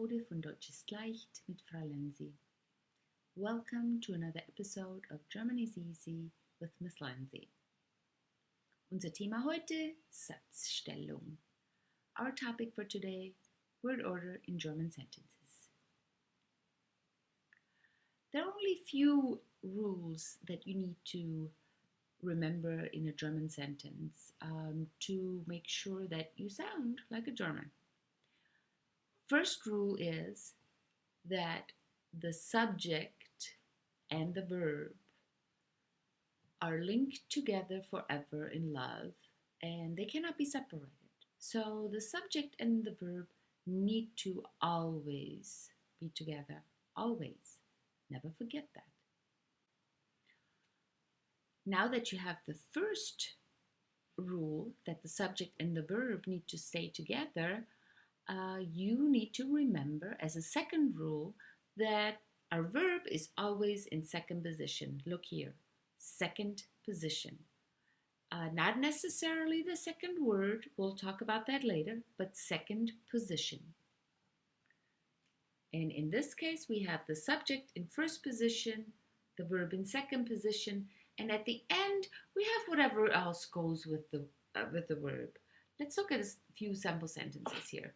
Episode von Deutsch ist leicht mit Frau Lindsay. Welcome to another episode of German is Easy with Miss Lindsay. Unser Thema heute, Satzstellung. Our topic for today, word order in German sentences. There are only few rules that you need to remember in a German sentence to make sure that you sound like a German. First rule is that the subject and the verb are linked together forever in love and they cannot be separated. So the subject and the verb need to always be together. Always. Never forget that. Now that you have the first rule, that the subject and the verb need to stay together, you need to remember as a second rule that our verb is always in second position. Look here, second position. Not necessarily the second word, we'll talk about that later, but second position. And in this case, we have the subject in first position, the verb in second position, and at the end, we have whatever else goes with the verb. Let's look at a few sample sentences here.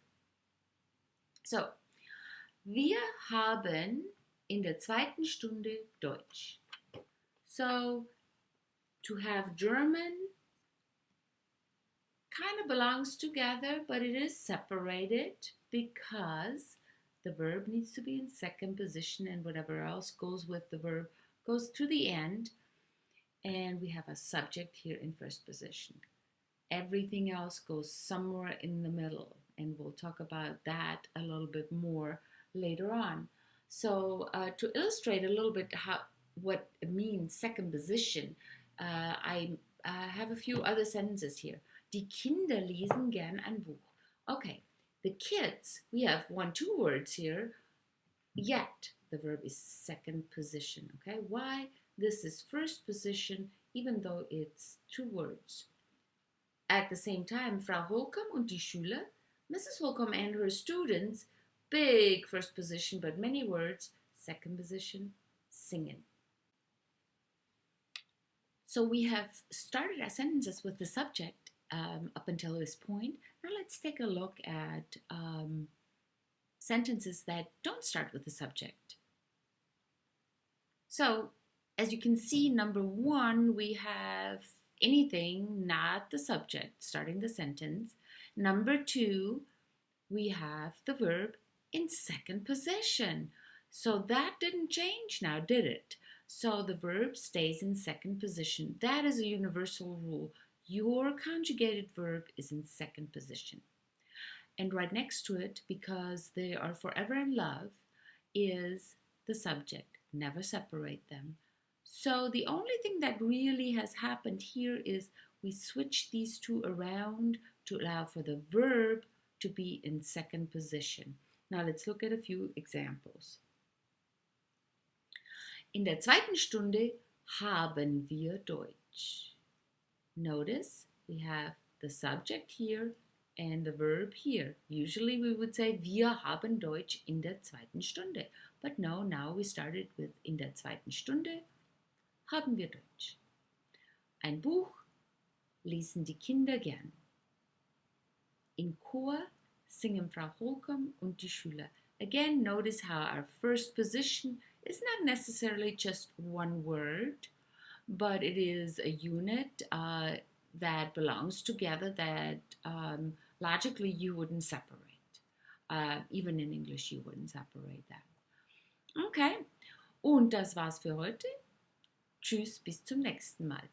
So, wir haben in der zweiten Stunde Deutsch. So, to have German kind of belongs together, but it is separated because the verb needs to be in second position and whatever else goes with the verb goes to the end. And we have a subject here in first position. Everything else goes somewhere in the middle. And we'll talk about that a little bit more later on. So to illustrate a little bit what it means, second position, I have a few other sentences here. Die Kinder lesen gern ein Buch. Okay, the kids, we have 1, 2 words here, yet the verb is second position. Okay, why? This is first position, even though it's 2 words. At the same time, Frau Holcomb und die Schüler, Mrs. Holcomb and her students, big first position, but many words, second position, singen. So we have started our sentences with the subject up until this point. Now let's take a look at sentences that don't start with the subject. So, as you can see, number 1, we have anything, not the subject, starting the sentence. Number 2, we have the verb in second position. So that didn't change now, did it? So the verb stays in second position. That is a universal rule. Your conjugated verb is in second position. And right next to it, because they are forever in love, is the subject. Never separate them. So the only thing that really has happened here is we switch these two around to allow for the verb to be in second position. Now let's look at a few examples. In der zweiten Stunde haben wir Deutsch. Notice we have the subject here and the verb here. Usually we would say wir haben Deutsch in der zweiten Stunde. But no, now we started with in der zweiten Stunde haben wir Deutsch. Ein Buch lesen die Kinder gern. Im Chor singen Frau Holcomb und die Schüler. Again, notice how our first position is not necessarily just one word, but it is a unit that belongs together that logically you wouldn't separate. Even in English you wouldn't separate that. Okay, und das war's für heute. Tschüss, bis zum nächsten Mal.